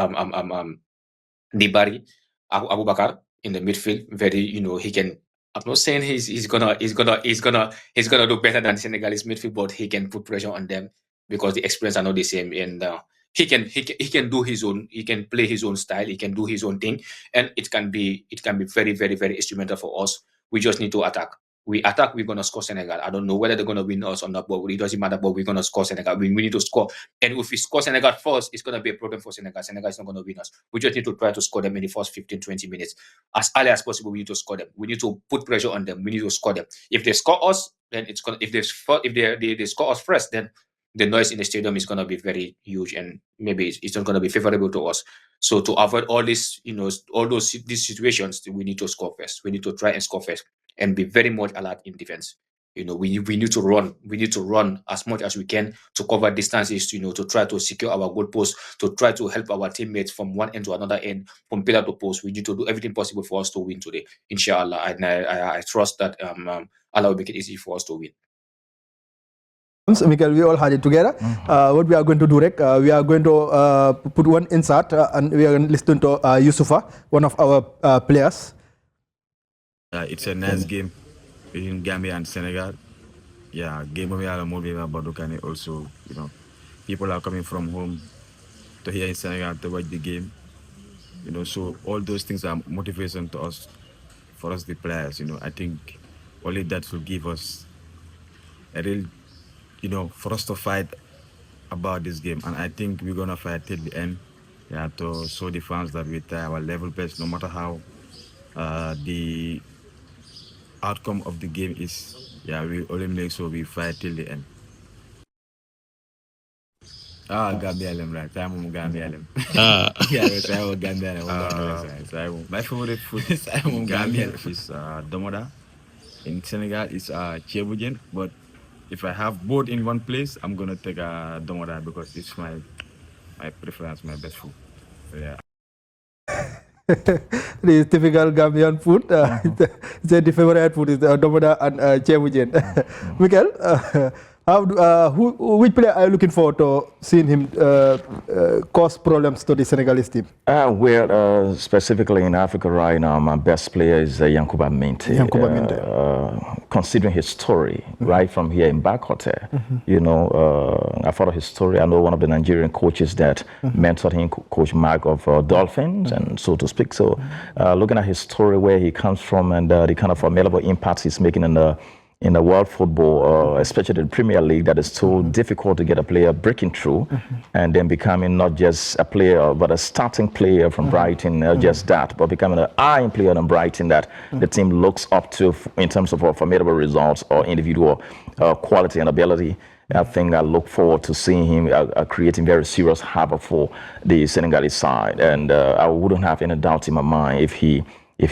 Nibari Abubakar in the midfield. Very, he can. I'm not saying he's gonna do better than Senegalese midfield, but he can put pressure on them because the experience are not the same, and he can do his own. He can play his own style. He can do his own thing, and it can be very, very, very instrumental for us. We just need to attack. We attack, we're going to score Senegal. I don't know whether they're going to win us or not, but it doesn't matter, but we're going to score Senegal. We need to score. And if we score Senegal first, it's going to be a problem for Senegal. Senegal is not going to win us. We just need to try to score them in the first 15, 20 minutes. As early as possible, we need to score them. We need to put pressure on them. We need to score them. If they score us, then it's going to, if they score us first, then the noise in the stadium is going to be very huge, and maybe it's not going to be favorable to us. So to avoid all this, these situations, we need to score first. We need to try and score first and be very much alert in defense. We need to run. We need to run as much as we can to cover distances, to try to secure our goal post, to try to help our teammates from one end to another end, from pillar to post. We need to do everything possible for us to win today, inshallah. And I trust that Allah will make it easy for us to win. Michael, we all had it together. What we are going to do, we are going to put one insert and we are going to listen to Yusufa, one of our players. It's a nice game between Gambia and Senegal. Yeah, game of Badukani also, people are coming from home to here in Senegal to watch the game. So all those things are motivation to us, for us the players. I think only that will give us a real, for us to fight about this game. And I think we're gonna fight till the end. Yeah, to show the fans that we try our level best, no matter how the outcome of the game is. Yeah, we only make sure we fight till the end. Gambia, right? I'm Gambia. Yeah, I'm Gambia. My favorite food is Gambia. Is Domoda. In Senegal, it's Chebujen. But if I have both in one place, I'm gonna take Domoda because it's my preference, my best food. So, yeah. The typical Gambian food. The favorite food is Domoda and Chebujen. Michael, which player are you looking forward to seeing him cause problems to the Senegalese team? Specifically in Africa right now, my best player is Yankuba Minte. Considering his story, right from here in Bakote, I follow his story. I know one of the Nigerian coaches that mentored him, Coach Mark of Dolphins, and so to speak. So looking at his story, where he comes from, and the kind of formidable impact he's making in the world football, especially the Premier League, that is so difficult to get a player breaking through and then becoming not just a player, but a starting player from Brighton, just that, but becoming an eyeing player in Brighton that the team looks up to in terms of formidable results or individual quality and ability. I think I look forward to seeing him creating very serious havoc for the Senegalese side. And I wouldn't have any doubt in my mind if he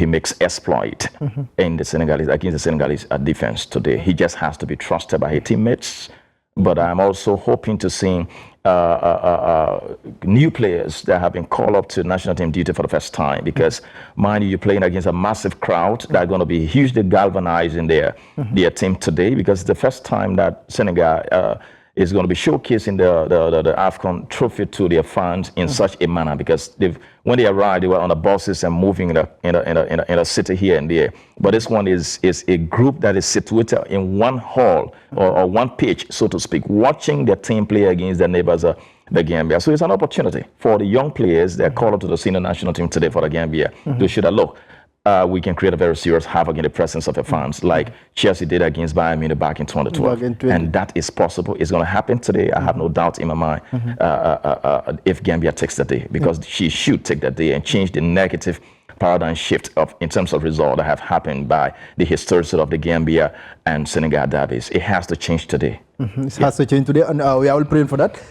makes exploit in the Senegalese, against the Senegalese defense today. He just has to be trusted by his teammates. But I'm also hoping to see new players that have been called up to national team duty for the first time, because mind you, you're playing against a massive crowd that are going to be hugely galvanizing their team today, because it's the first time that Senegal is going to be showcasing the AFCON trophy to their fans in such a manner, because when they arrived, they were on the buses and moving in a city here and there. But this one is a group that is situated in one hall or one pitch, so to speak, watching their team play against their neighbors, the Gambia. So it's an opportunity for the young players that call up to the senior national team today for the Gambia to show that, look, we can create a very serious havoc in the presence of the fans, like Chelsea did against Bayern Munich back in 2012. And that is possible. It's going to happen today. I have no doubt in my mind if Gambia takes the day, because she should take that day and change the negative paradigm shift in terms of result that have happened by the historicity of the Gambia and Senegal derbies. It has to change today. It has to change today, and we are all praying for that.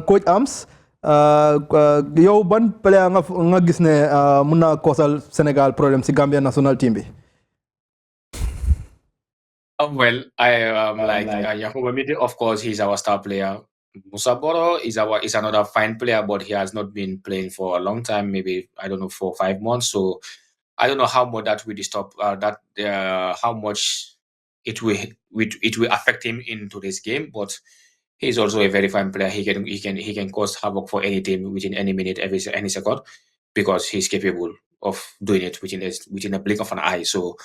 Coach Arms, yow ban player nga gis ne mun na causal Senegal problem si Gambia national team bi? Well, I like Yakuba Midi, of course, he's our star player. Musa Boro is another fine player, but he has not been playing for a long time, maybe, I don't know, 4 or 5 months. So I don't know how much that will disturb, how much it will affect him in today's game. But he's also a very fine player. He can cause havoc for any team within any minute, any second, because he's capable of doing it within a blink of an eye. So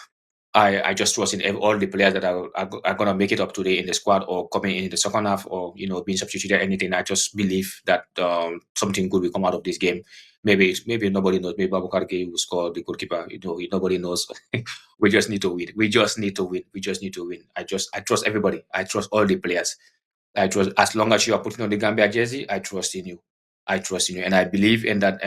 I just trust in all the players that are going to make it up today in the squad or coming in the second half or, being substituted or anything. I just believe that something good will come out of this game. Maybe nobody knows. Maybe Abubakar Gaye will score, the goalkeeper. Nobody knows. We just need to win. We just need to win. I trust everybody. I trust all the players. I trust, as long as you are putting on the Gambia jersey, I trust in you. And I believe in that.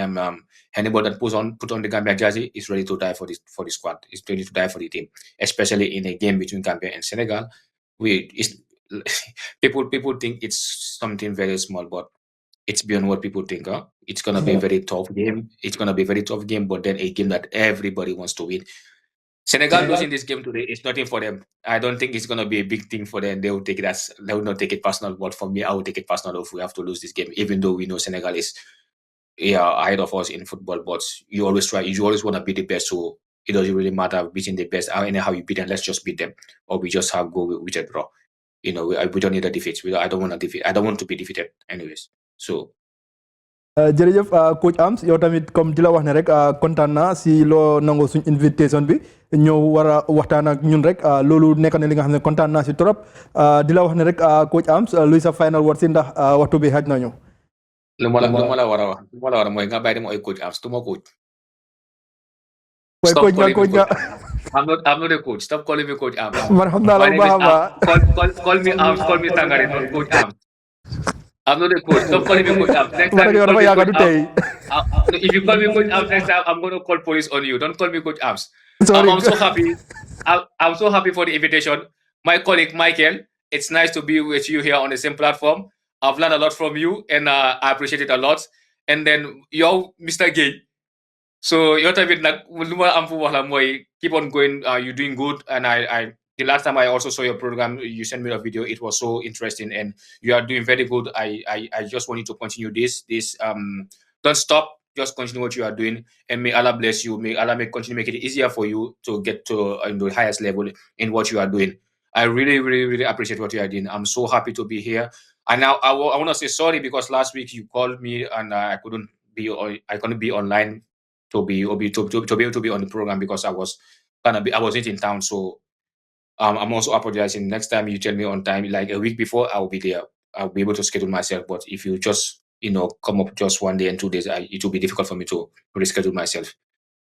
Anybody that put on the Gambia jersey is ready to die for the squad. Is ready to die for the team, especially in a game between Gambia and Senegal. People think it's something very small, but it's beyond what people think. It's gonna be a very tough game. But then a game that everybody wants to win. Senegal losing this game today is nothing for them. I don't think it's going to be a big thing for them. They will not take it personal. But for me, I will take it personal if we have to lose this game, even though we know Senegal is ahead of us in football. But you always want to be the best. So it doesn't really matter beating the best. Anyhow you beat them, let's just beat them, or we just have go with a draw. We don't need a defeat. I don't want to defeat. I don't want to be defeated, anyways. So. jërëjëf Coach Arms yow tamit comme di la wax ne rek kontaan naa si loo nangoo suñ invitation bi ñëw war a waxtaan ak ñun rek loolu nekk na li nga xam ne kontaan naa si trop di la wax ne rek Coach Arms luy sa final word si ndax waxtu bi xaj nañu. lu ma la war a wax mooy nga bàyyi dem ay Coach Arms tuma coach. Coach nga. I'm not a coach. Stop calling me Coach Arms. Man xam naa la bu baax a baax. Call me Arms. Call me Sangare, not Coach Arms. I'm not a coach. Stop calling me Coach Arms. Next time you call me Coach Arms, if you call me Coach Arms next time, I'm going to call police on you. Don't call me Coach Arms. I'm so happy. I'm so happy for the invitation. My colleague Michael, it's nice to be with you here on the same platform. I've learned a lot from you, and I appreciate it a lot. And then Mr. Gaye. So your time keep on going. You're doing good, and the last time I also saw your program, you sent me a video. It was so interesting, and you are doing very good. I just want you to continue this. Don't stop. Just continue what you are doing, and may Allah bless you. May Allah continue make it easier for you to get to the highest level in what you are doing. I really, really, really appreciate what you are doing. I'm so happy to be here. And now I want to say sorry because last week you called me and I couldn't be online to be able to be on the program because I wasn't in town. So I'm also apologizing. Next time you tell me on time, like a week before, I will be there. I'll be able to schedule myself. But if you just come up just 1 day and 2 days, it will be difficult for me to reschedule myself.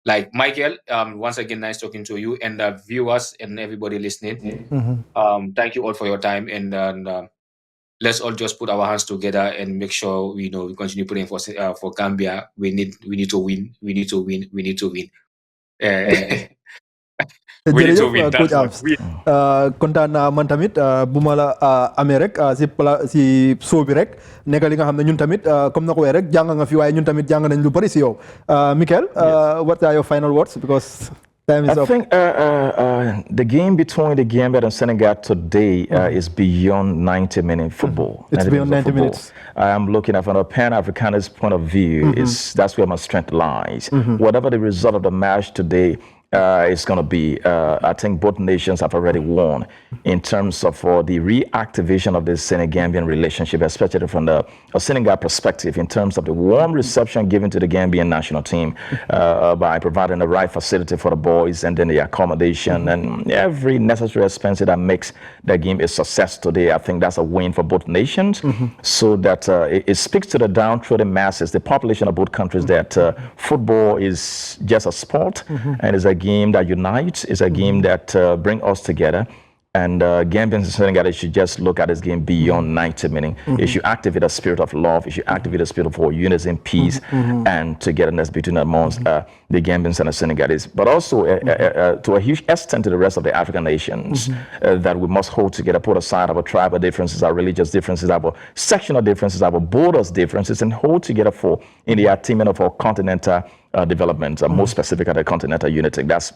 Like Michael, once again, nice talking to you and the viewers and everybody listening. Thank you all for your time, and let's all just put our hands together and make sure we continue playing for Gambia. We need to win. We need to win. We need to win. jërëjëf Coach Arms kontaan naa man tamit bu ma la amee rek si show bi rek nekk li nga xam ne ñun tamit comme na ko waxee rek jàng nga fi waaye ñun tamit jàng nañ lu bari si yow Mikel, what are your final words because time is up. I think the game between the Gambia and Senegal today is beyond 90-minute football. It's beyond 90 minutes. I am looking at from a Pan-Africanist point of view. That's where my strength lies. Whatever the result of the match today, it's going to be. I think both nations have already won in terms of the reactivation of the Senegambian relationship, especially from the Senegal perspective, in terms of the warm reception given to the Gambian national team by providing the right facility for the boys and then the accommodation and every necessary expense that makes the game a success today. I think that's a win for both nations, so that it speaks to the downtrodden masses, the population of both countries, that football is just a sport and it's a game that unites, it's a game that brings us together. And Gambians and Senegalese should just look at this game beyond 90 minutes. It should activate a spirit of love. It should activate a spirit of unity, peace, and togetherness between amongst the Gambians and the Senegalese. But also, to a huge extent, to the rest of the African nations, that we must hold together, put aside our tribal differences, our religious differences, our sectional differences, our borders differences, and hold together in the attainment of our continental development, more specific at the continental unity. That's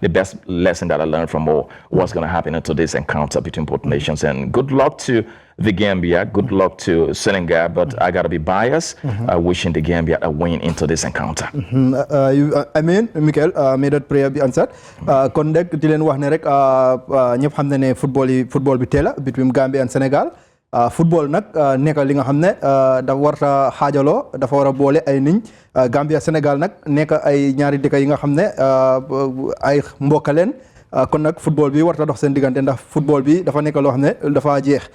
the best lesson that I learned from what's going to happen in today's encounter between both nations. And good luck to the Gambia, good luck to Senegal, but I got to be biased, wishing the Gambia a win into this encounter. I mean, Michael, may that prayer be answered. Kon rek di leen wax ne rek ñëpp xam na ne football bi teel between Gambia and Senegal. Football nag nekk li nga xam ne dafa war a xaajaloo, dafa war a boole ay nit. Gambia Sénégal nag nekk ay ñaari dëkk yi nga xam ne ay mbokk leen. Kon nag football bi warta dox seen diggante ndax football bi dafa nekk loo xam ne dafa jeex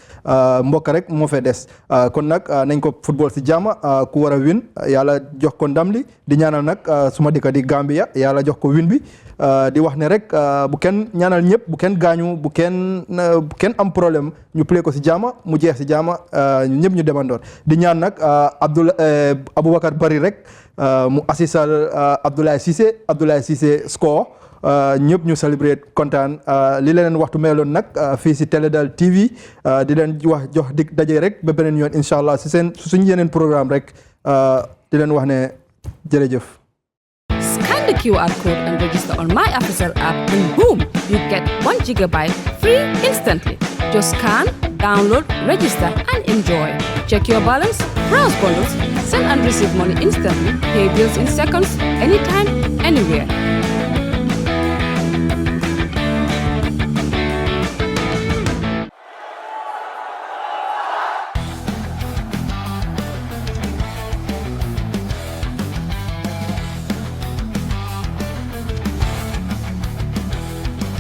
mbokk rek moo fee des kon nag nañ ko football si jàmm ku war a win yàlla jox ko ndam li di ñaanal nag suma dëkk di Gambia yàlla jox ko win bi di wax ne rek bu kenn ñaanal ñëpp bu kenn gaañu bu kenn am problème ñu play ko si jàmm mu jeex si jàmm ñëpp ñu demandoor di ñaan nag Aboubacar Bari rek mu assisal Abdoulaye Cissé score ñëpp ñu célébrer kontaan li leen waxtu meloon nag fii si Télédal TV di leen wax jox dig daje rek ba beneen yoon incha allah si suñu yeneen programme rek di leen wax ne jërëjëf. Scan the QR code and register on MyAfriCell app and boom, you get 1 gigabyte free instantly. Just scan, download, register and enjoy. Check your balance, browse bundles, send and receive money instantly, pay bills in seconds, anytime, anywhere.